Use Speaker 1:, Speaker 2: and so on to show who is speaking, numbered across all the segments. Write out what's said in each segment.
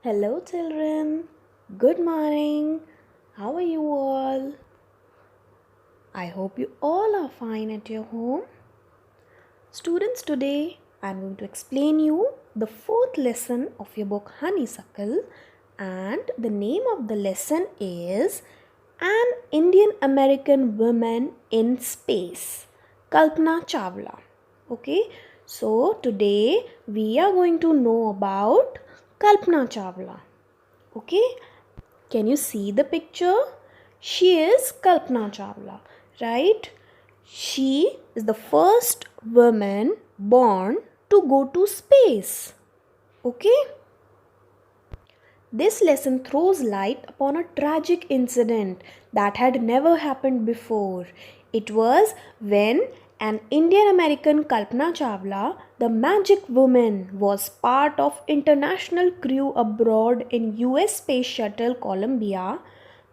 Speaker 1: Hello, children. Good morning. How are you all? I hope you all are fine at your home. Students, today I'm going to explain you the fourth lesson of your book Honeysuckle, and the name of the lesson is An Indian American Woman in Space, Kalpana Chawla. Okay, so today we are going to know about Kalpana Chawla. Okay, can you see the picture? She is Kalpana Chawla, right? She is the first woman born to go to space. Okay? This lesson throws light upon a tragic incident that had never happened before. It was when an Indian American Kalpana Chawla, the magic woman, was part of international crew abroad in US Space Shuttle Columbia,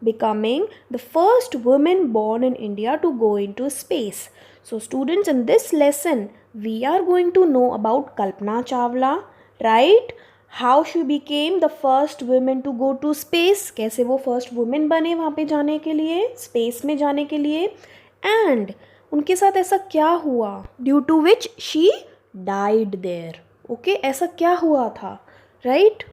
Speaker 1: becoming the first woman born in India to go into space. So students, in this lesson we are going to know about Kalpana Chawla, right? How she became the first woman to go to space, कैसे वो first woman बने वहाँ पे जाने के लिए, space में जाने के लिए, and उनके साथ ऐसा क्या हुआ due to which she died there. Okay, ऐसा क्या हुआ था, right?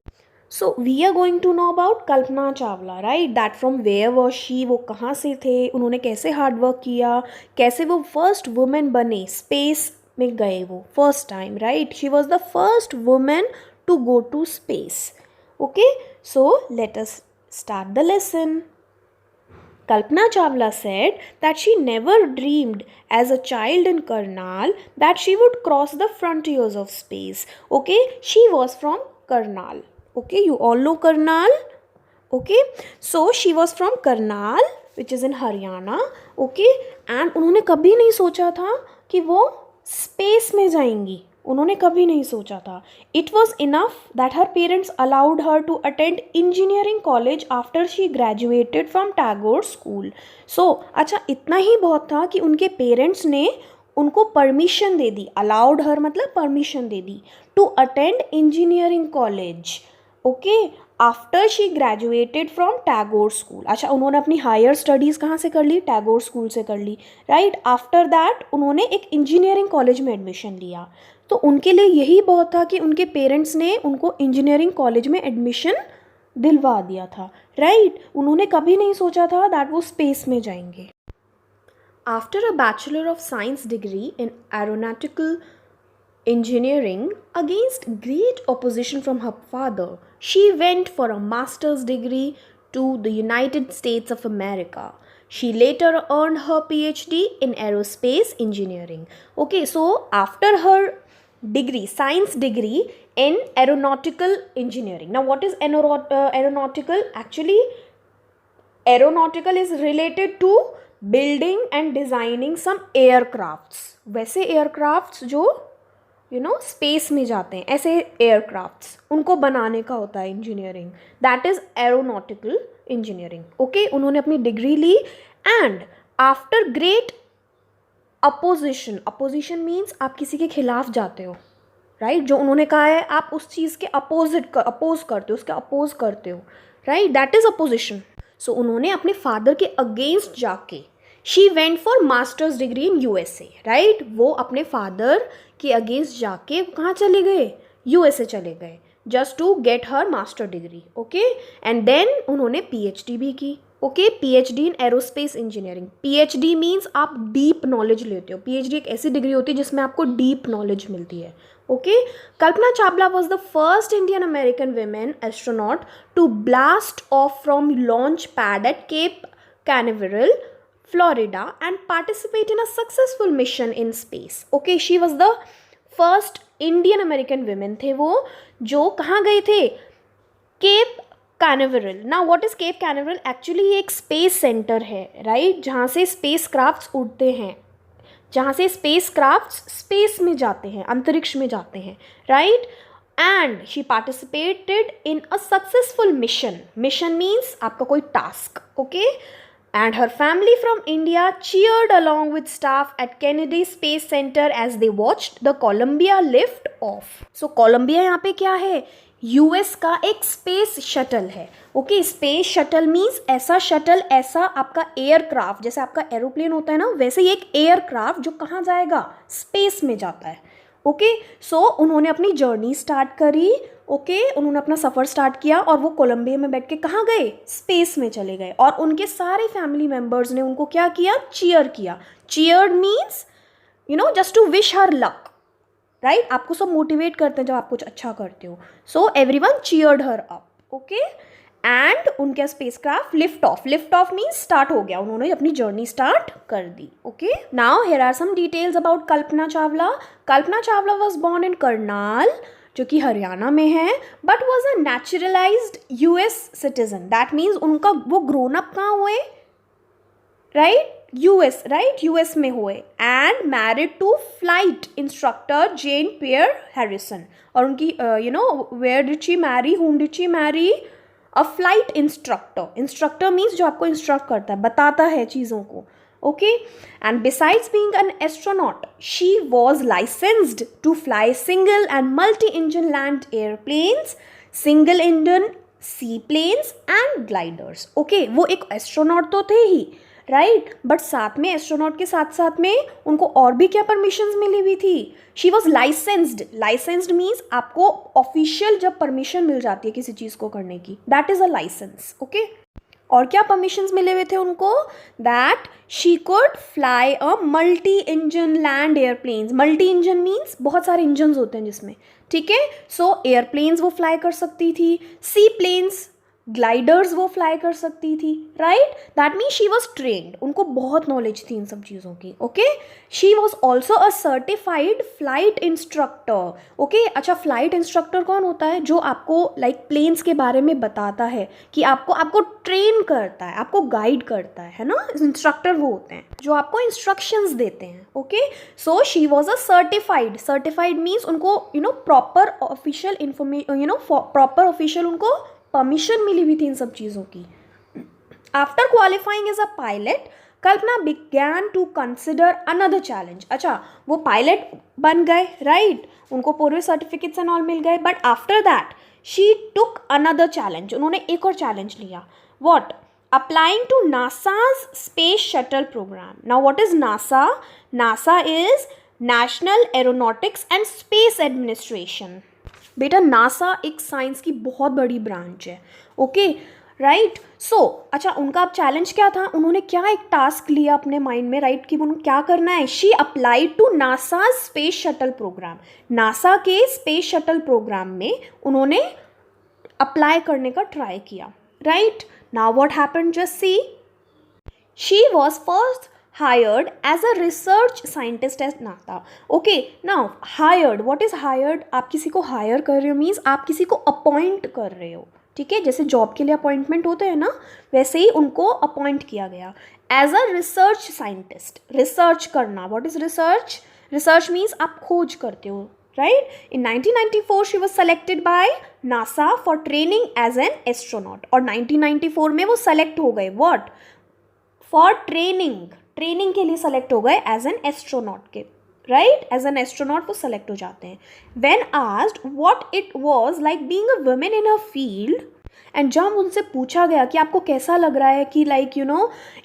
Speaker 1: So we are going to know about Kalpana Chawla, right? That from where was she, वो कहाँ से थे, उन्होंने कैसे हार्ड वर्क किया, कैसे वो फर्स्ट वुमेन बने, स्पेस में गए वो first time, right? She was the first women to go to space. Okay, so let us start the lesson. Kalpana Chawla said that she never dreamed as a child in Karnal that she would cross the frontiers of space. Okay, she was from Karnal. Okay, you all know Karnal. Okay, so she was from Karnal, which is in Haryana. Okay, and उन्होंने कभी नहीं सोचा था कि वो space में जाएंगी. उन्होंने कभी नहीं सोचा था. It was enough that her parents allowed her to attend engineering college after she graduated from Tagore school. So अच्छा, इतना ही बहुत था कि उनके पेरेंट्स ने उनको परमिशन दे दी. अलाउड हर मतलब परमिशन दे दी to attend engineering college. Okay, after she graduated from Tagore school. अच्छा, उन्होंने अपनी हायर स्टडीज़ कहाँ से कर ली? टैगोर स्कूल से कर ली, राइट? आफ्टर दैट उन्होंने एक इंजीनियरिंग कॉलेज में एडमिशन लिया. तो उनके लिए यही बहुत था कि उनके पेरेंट्स ने उनको इंजीनियरिंग कॉलेज में एडमिशन दिलवा दिया था, राइट? उन्होंने कभी नहीं सोचा था दैट वो स्पेस में जाएंगे. After a bachelor of science degree in aeronautical engineering against great opposition from her father, she went for a master's degree to the United States of America. She later earned her PhD in aerospace engineering. Okay, so after her degree, science degree in aeronautical engineering. Now, what is aeronautical? Actually, aeronautical is related to building and designing some aircrafts. वैसे aircrafts जो space में जाते हैं, ऐसे aircrafts उनको बनाने का होता है engineering. That is aeronautical engineering. Okay, उन्होंने अपनी डिग्री ली and after great opposition. Opposition means आप किसी के खिलाफ जाते हो, राइट? जो उन्होंने कहा है आप उस चीज़ के अपोज करते हो, उसके अपोज करते हो, right? That is opposition. So उन्होंने अपने फादर के अगेंस्ट जाके she went for masters degree in USA, right? वो अपने फादर के अगेंस्ट जाके कहाँ चले गए? यूएसए चले गए, just to get her master degree. Okay, and then उन्होंने पीएचडी भी की. Okay, PhD in aerospace engineering. PhD means आप डीप नॉलेज लेते हो. पीएचडी एक ऐसी डिग्री होती है जिसमें आपको डीप नॉलेज मिलती है. Okay, Kalpana Chawla was the first Indian American woman astronaut to blast off from launch pad at Cape Canaveral, Florida, and participate in a successful mission in space. Okay, she was the first Indian American women थे वो जो कहाँ गए थे? Cape Canaveral. Now, what is Cape Canaveral? Actually ये एक space center है, right? जहाँ से स्पेस क्राफ्ट्स उड़ते हैं, जहाँ से स्पेस क्राफ्ट्स स्पेस में जाते हैं, अंतरिक्ष में जाते हैं, right? And she participated in a successful mission. Mission means आपका कोई task. Okay, and her family from India cheered along with staff at Kennedy Space Center as they watched the Columbia lift off. So Columbia यहाँ पे क्या है? US का एक space shuttle है। Okay, space shuttle means ऐसा shuttle, ऐसा आपका एयरक्राफ्ट, जैसे आपका एरोप्लेन होता है ना, वैसे ही एक एयरक्राफ्ट जो कहाँ जाएगा, स्पेस में जाता है। ओके, सो उन्होंने अपनी जर्नी स्टार्ट करी। ओके, उन्होंने अपना सफ़र स्टार्ट किया और वो कोलंबिया में बैठ के कहाँ गए, स्पेस में चले गए। और उनके सारे फैमिली मेम्बर्स ने उनको क्या किया, चीयर किया। Cheered means just to wish her luck, right. आपको सब मोटिवेट करते हैं जब आप कुछ अच्छा करते हो। So everyone cheered her up. Okay, and उनका spacecraft lift off means start हो गया, उन्होंने अपनी जर्नी स्टार्ट कर दी। Okay, now here are some details about Kalpana Chawla. Kalpana Chawla was born in Karnal, जो कि हरियाणा में है, but was a naturalised US citizen. That means उनका वो ग्रोन अप कहाँ हुए, राइट, यूएस, राइट, यूएस में हुए। And married to flight instructor Jean Pierre Harrison. और उनकी where did she marry, whom did she marry, a flight instructor. Instructor means जो आपको इंस्ट्रक्ट करता है, बताता है चीज़ों को। Okay, and besides being an astronaut, she was licensed to fly single and multi engine land airplanes, single engine sea planes and gliders. Okay, वो एक एस्ट्रोनॉट तो थे ही, राइट, बट साथ में एस्ट्रोनॉट के साथ साथ में उनको और भी क्या परमिशंस मिली हुई थी। She was licensed. Licensed means आपको ऑफिशियल जब परमिशन मिल जाती है किसी चीज़ को करने की, that is a license. Okay, और क्या परमिशंस मिले हुए थे उनको, that she could fly a multi engine land airplanes. Multi engine means बहुत सारे इंजन होते हैं जिसमें, ठीक है। सो एयरप्लेन्स वो फ्लाई कर सकती थी, सी प्लेन्स, ग्लाइडर्स वो फ्लाई कर सकती थी, right. That means she was trained, उनको बहुत नॉलेज थी इन सब चीज़ों की। Okay, she was also a certified flight instructor. Okay, अच्छा, फ्लाइट इंस्ट्रक्टर कौन होता है, जो आपको प्लेन्स के बारे में बताता है, कि आपको ट्रेन करता है, आपको गाइड करता है ना। इंस्ट्रक्टर वो होते हैं जो आपको इंस्ट्रक्शंस देते हैं। Okay, so she was a certified means उनको proper official information, proper official उनको परमिशन मिली हुई थी इन सब चीज़ों की। After qualifying as a pilot, Kalpana began to consider another challenge. अच्छा, वो पायलट बन गए, राइट, उनको पूरे सर्टिफिकेट्स एंड ऑल मिल गए, but after that she took another challenge. उन्होंने एक और चैलेंज लिया। What? Applying to NASA's space shuttle program. Now what is NASA? NASA is National Aeronautics and Space Administration. बेटा, नासा एक साइंस की बहुत बड़ी ब्रांच है। Okay, right. सो अच्छा, उनका अब चैलेंज क्या था, उन्होंने क्या एक टास्क लिया अपने माइंड में, राइट, कि उन्हें क्या करना है। She applied to NASA space shuttle program. NASA के स्पेस शटल प्रोग्राम में उन्होंने अप्लाई करने का ट्राई किया, right. Now what happened, just see, she was first hired as a research scientist at NASA. Okay, now hired, what is hired? आप किसी को hire कर रहे हो means आप किसी को appoint कर रहे हो, ठीक है। जैसे जॉब के लिए अपॉइंटमेंट होते हैं ना, वैसे ही उनको अपॉइंट किया गया as a research scientist. Research करना, what is research? Research means आप खोज करते हो, right. In 1994 she was selected by NASA for training as an astronaut. और 1994 में वो सेलेक्ट हो गए, व्हाट, फॉर ट्रेनिंग के लिए सेलेक्ट हो गए एज एन एस्ट्रोनॉट के, राइट, एज एन एस्ट्रोनॉट वो सेलेक्ट हो जाते हैं। When asked what it was like being a women in a field, and जब उनसे पूछा गया कि आपको कैसा लग रहा है कि लाइक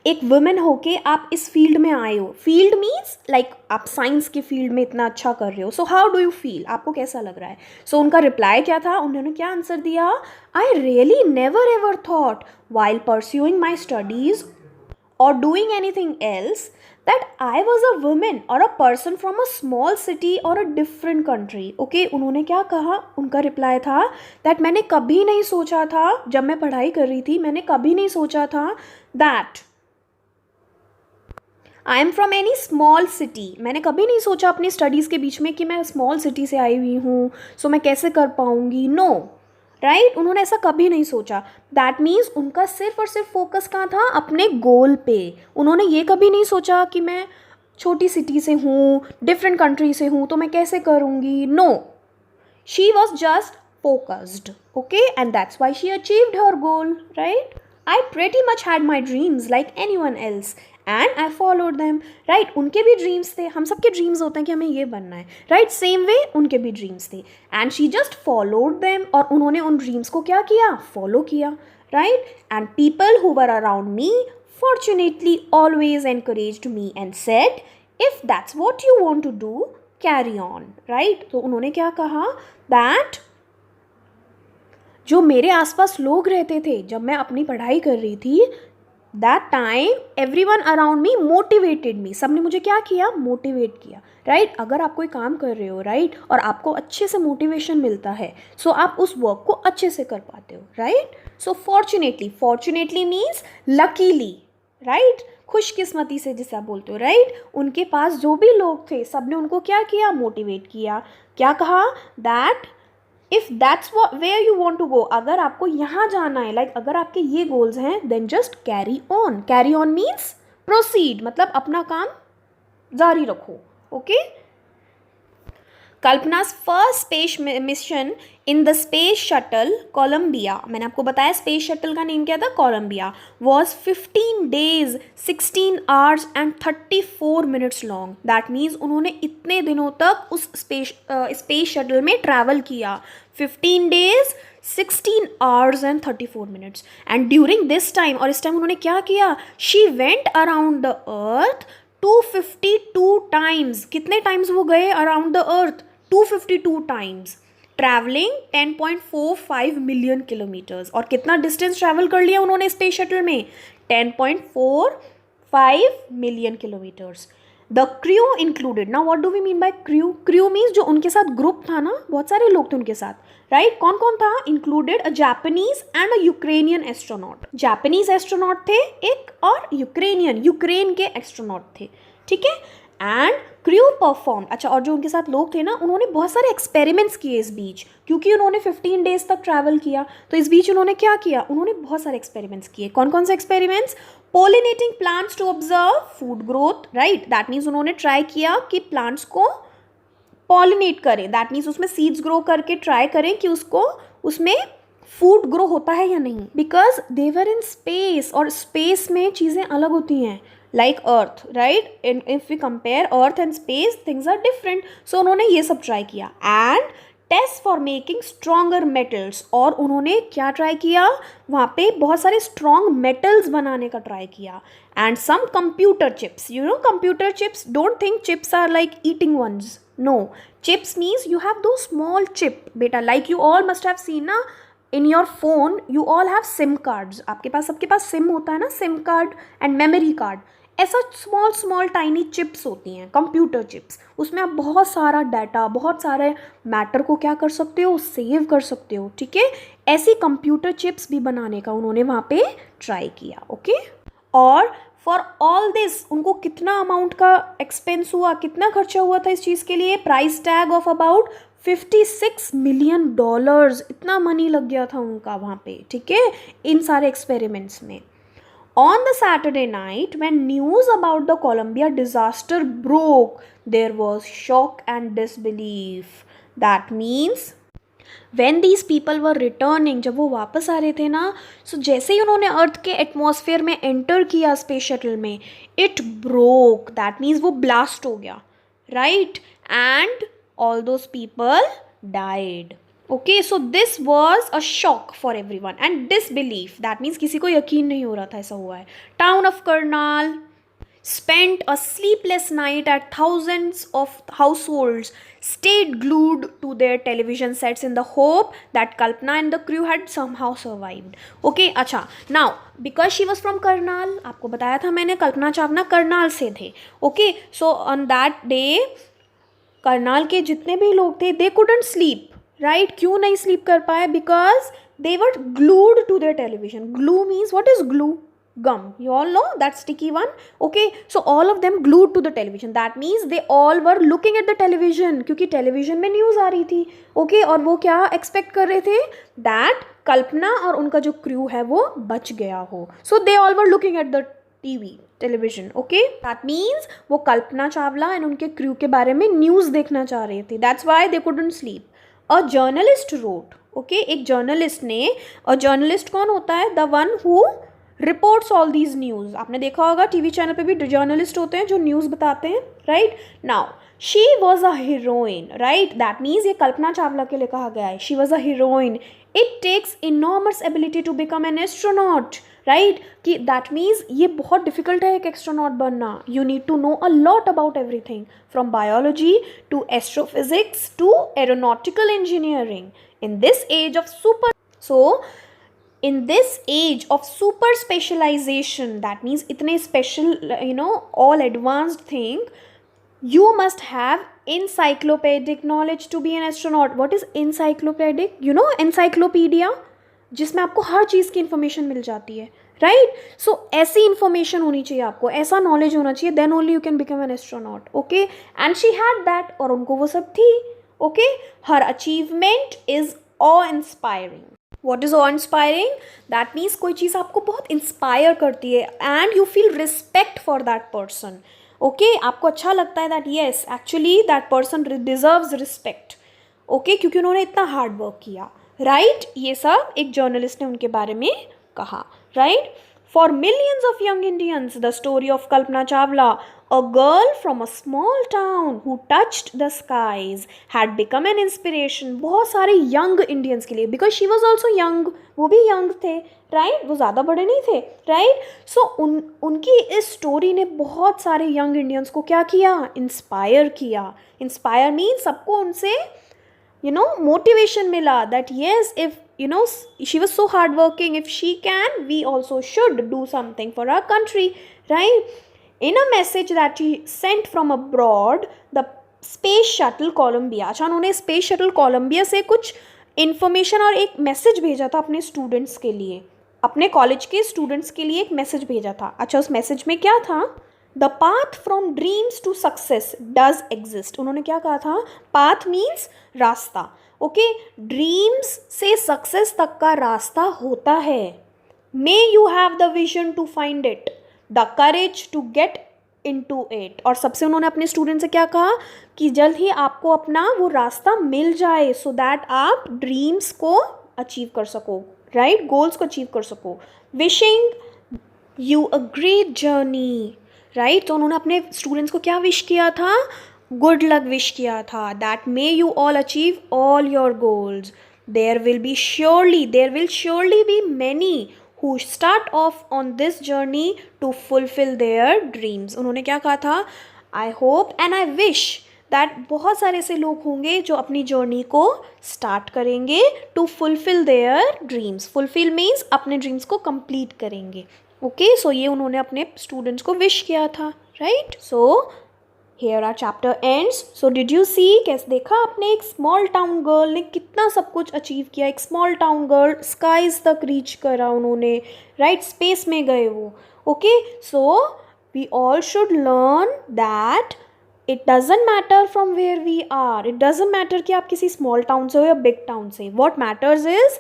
Speaker 1: एक वुमेन होके आप इस फील्ड में आए हो। फील्ड मीन्स लाइक आप साइंस के फील्ड में इतना अच्छा कर रहे हो, so how do you feel, आपको कैसा लग रहा है। सो उनका रिप्लाई क्या था, उन्होंने क्या आंसर दिया, I really never ever thought while pursuing my studies or doing anything else that I was a woman or a person from a small city or a different country. Okay, उन्होंने क्या कहा, उनका reply था that मैंने कभी नहीं सोचा था, जब मैं पढ़ाई कर रही थी मैंने कभी नहीं सोचा था that I am from any small city. मैंने कभी नहीं सोचा अपनी स्टडीज़ के बीच में कि मैं स्मॉल सिटी से आई हुई हूँ, सो मैं कैसे कर पाऊँगी। नो, राइट, उन्होंने ऐसा कभी नहीं सोचा। दैट मीन्स उनका सिर्फ और सिर्फ फोकस कहाँ था, अपने गोल पे। उन्होंने ये कभी नहीं सोचा कि मैं छोटी सिटी से हूँ, डिफरेंट कंट्री से हूँ, तो मैं कैसे करूँगी। No, she was just focused, okay, and that's why she achieved her goal, right. I pretty much had my dreams like anyone else, and I followed them, right. उनके भी ड्रीम्स थे, हम सबके ड्रीम्स होते हैं कि हमें ये बनना है, राइट. सेम वे उनके भी ड्रीम्स थे and she just followed them, और उन्होंने उन ड्रीम्स को क्या किया, फॉलो किया, right. And people who were around me fortunately always encouraged me and said if that's what you want to do carry on, right. तो उन्होंने क्या कहा that जो मेरे आसपास लोग रहते थे जब मैं अपनी पढ़ाई कर रही थी, that time everyone around me motivated me, सब ने मुझे क्या किया, मोटिवेट किया, राइट. अगर आप कोई काम कर रहे हो, राइट, और आपको अच्छे से मोटिवेशन मिलता है, सो आप उस वर्क को अच्छे से कर पाते हो, राइट. सो फॉर्चुनेटली मीन्स लकीली, राइट, खुशकिस्मती से जिसे आप बोलते हो, राइट. उनके पास जो भी लोग थे सब ने उनको क्या किया, मोटिवेट किया. क्या कहा, that if that's where you want to go, अगर आपको यहाँ जाना है, लाइक अगर आपके ये गोल्स हैं, then just carry on means proceed, मतलब अपना काम जारी रखो, okay. Kalpana's first space mission in the space shuttle Columbia, मैंने आपको बताया स्पेस शटल का नेम क्या था, Columbia, was 15 days 16 hours and 34 minutes long. That means उन्होंने इतने दिनों तक उस स्पेस शटल में ट्रैवल किया, 15 days 16 hours and 34 minutes. And during this time, और इस टाइम उन्होंने क्या किया, she went around the earth 252 times. कितने टाइम्स वो गए around the earth, 252 times, travelling 10.45 million kilometers. और कितना डिस्टेंस ट्रैवल कर लिया उन्होंने स्पेस शटल में, 10.45 million kilometers. The crew included, now what do we mean by crew, crew means जो उनके साथ ग्रुप था ना, बहुत सारे लोग थे उनके साथ, राइट. कौन कौन था, included a Japanese and a Ukrainian astronaut. Japanese astronaut थे एक, और यूक्रेन के एस्ट्रोनॉट थे, ठीक है. एंड क्रू परफॉर्म, अच्छा, और जो उनके साथ लोग थे ना, उन्होंने बहुत सारे एक्सपेरिमेंट्स किए इस बीच, क्योंकि उन्होंने 15 days तक ट्रैवल किया, तो इस बीच उन्होंने क्या किया, उन्होंने बहुत सारे एक्सपेरिमेंट्स किए. कौन कौन से experiments, pollinating plants to observe food growth, right. That means उन्होंने ट्राई किया कि प्लांट्स को पॉलिनेट करें, दैट मीन्स उसमें सीड्स ग्रो करके ट्राई करें कि उसमें फूड ग्रो होता है या नहीं, because they were in space, और स्पेस में चीज़ें अलग होती हैं, like earth, right. If we compare earth and space, things are different. So उन्होंने ये सब ट्राई किया. and test for making stronger metals, और उन्होंने क्या ट्राई किया, वहाँ पे बहुत सारे strong metals बनाने का ट्राई किया. and some computer chips, you know computer chips, don't think chips are like eating ones, no, chips means you have those small chip, beta, like you all must have seen na in your phone, you all have SIM cards, आपके पास सबके पास SIM होता है ना, SIM card and memory card, ऐसा small tiny chips होती हैं, computer chips, उसमें आप बहुत सारा डाटा, बहुत सारे मैटर को क्या कर सकते हो, सेव कर सकते हो, ठीक है. ऐसी कंप्यूटर चिप्स भी बनाने का उन्होंने वहाँ पे ट्राई किया, ओके. और फॉर ऑल दिस उनको कितना अमाउंट का एक्सपेंस हुआ, कितना खर्चा हुआ था इस चीज़ के लिए, price tag of about $56 million, इतना मनी लग गया था उनका वहाँ पे, ठीक है, इन सारे एक्सपेरिमेंट्स में. On the Saturday night, when news about the Columbia disaster broke, there was shock and disbelief. That means when these people were returning, जब वो वापस आ रहे थे ना, so जैसे ही उन्होंने अर्थ के एटमॉस्फेयर में एंटर किया स्पेस शटल में, it broke. That means वो ब्लास्ट हो गया, right? And all those people died. Okay, so this was a shock for everyone and disbelief. That means किसी को यकीन नहीं हो रहा था ऐसा हुआ है. Town of Karnal spent a sleepless night at thousands of households stayed glued to their television sets in the hope that Kalpana and the crew had somehow survived. Okay, अच्छा, now because she was from Karnal, आपको बताया था मैंने, कल्पना चावला करनाल से थे. Okay, so on that day Karnal के जितने भी लोग थे, they couldn't sleep. राइट, क्यों नहीं स्लीप कर पाए, because they were glued to their television. Glue means what is glue, gum, you all know that sticky one. Okay, so all of them glued to the television. That means they all were looking at the television, क्योंकि television में news आ रही थी. Okay, और वो क्या expect कर रहे थे, that कल्पना और उनका जो क्रू है वो बच गया हो. So they all were looking at the television. Okay, that means वो कल्पना चावला एंड उनके क्रू के बारे में न्यूज़ देखना चाह रहे थे. That's why they couldn't sleep. A journalist wrote. Okay, एक जर्नलिस्ट ने, और जर्नलिस्ट कौन होता है, the one who reports all these news. आपने देखा होगा टीवी चैनल पे भी जर्नलिस्ट होते हैं जो न्यूज़ बताते हैं, right. Now she was a heroine, right. That means ये कल्पना चावला के लिए कहा गया है. She was a heroine. It takes enormous ability to become an astronaut, right. कि दैट मीन्स ये बहुत डिफिकल्ट है एक एस्ट्रोनॉट बनना. You need to know a lot about everything from biology to astrophysics to aeronautical engineering. In this age of super, so in this age of super specialization, that means itne special, all advanced thing, you must have encyclopedic knowledge to be an astronaut. What is encyclopedic? Encyclopedia, जिसमें आपको हर चीज़ की information मिल जाती है, right. सो ऐसी information होनी चाहिए आपको, ऐसा नॉलेज होना चाहिए, then only you can become an astronaut. Okay, and she had that, और उनको वो सब थी. Okay, her achievement is awe inspiring. What is awe inspiring? That means कोई चीज़ आपको बहुत इंस्पायर करती है and you feel respect for that person. Okay, आपको अच्छा लगता है that yes actually that person deserves respect. Okay, क्योंकि उन्होंने इतना हार्ड वर्क किया, राइट. ये सब एक जर्नलिस्ट ने उनके बारे में कहा, right. For millions of young Indians, the story of Kalpana Chawla, a girl from a small town who touched the skies, had become an inspiration. बहुत सारे young Indians के लिए, because she was also young, वो भी young थे, right? वो ज़्यादा बड़े नहीं थे, right? So उनकी इस story ने बहुत सारे young Indians को क्या किया? Inspire किया. Inspire means सबको उनसे motivation mila that yes, if she was so hardworking, if she can, we also should do something for our country, right. In a message that she sent from abroad, the space shuttle Columbia, अच्छा उन्होंने space shuttle Columbia से कुछ information और एक message भेजा था अपने students के लिए, अपने college के students के लिए एक message भेजा था. अच्छा, उस message में क्या था? The path from dreams to success does exist. उन्होंने क्या कहा था? Path means रास्ता. ओके, ड्रीम्स से सक्सेस तक का रास्ता होता है. May you have the vision to find it, the courage to get into it. और सबसे उन्होंने अपने स्टूडेंट से क्या कहा कि जल्द ही आपको अपना वो रास्ता मिल जाए, सो दैट आप ड्रीम्स को अचीव कर सको, राइट, गोल्स को अचीव कर सको. Wishing you a great journey, right. तो उन्होंने अपने स्टूडेंट्स को क्या विश किया था? गुड लक विश किया था. That may you all achieve all your goals. There will surely be many who start off on this journey to fulfil their dreams. उन्होंने क्या कहा था? I hope and I wish that बहुत सारे ऐसे लोग होंगे जो अपनी जर्नी को स्टार्ट करेंगे to fulfil their dreams. Fulfil means अपने ड्रीम्स को कंप्लीट करेंगे. ओके, सो ये उन्होंने अपने स्टूडेंट्स को विश किया था, right. So here our chapter ends. So did you see, कैसे देखा आपने, एक स्मॉल टाउन गर्ल ने कितना सब कुछ अचीव किया. एक स्मॉल टाउन गर्ल स्काइज तक रीच करा उन्होंने, राइट. स्पेस में गए वो. Okay, so we all should learn that it doesn't matter from where we are. It doesn't matter कि आप किसी स्मॉल टाउन से हो या बिग टाउन से. What matters is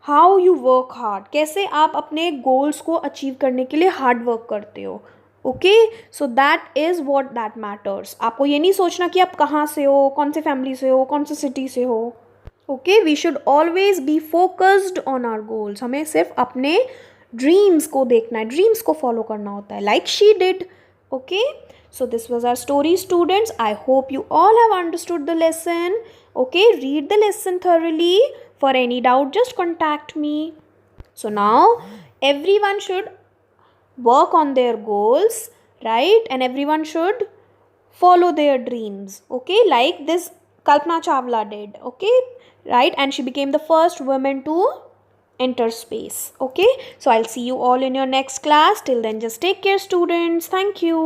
Speaker 1: how you work hard. कैसे आप अपने गोल्स को अचीव करने के लिए हार्ड वर्क करते हो. Okay, so that is what that matters. आपको ये नहीं सोचना कि आप कहाँ से हो, कौन से फैमिली से हो, कौन से सिटी से हो. Okay, we should always be focused on our goals. हमें सिर्फ अपने ड्रीम्स को देखना है, ड्रीम्स को फॉलो करना होता है, like she did. Okay, so this was our story, students. I hope you all have understood the lesson. Okay, read the lesson thoroughly. For any doubt, just contact me. So now everyone should work on their goals, right, and everyone should follow their dreams. Okay, like this Kalpana Chawla did. Okay, right, and she became the first woman to enter space. Okay, so I'll see you all in your next class. Till then, just take care, students. Thank you.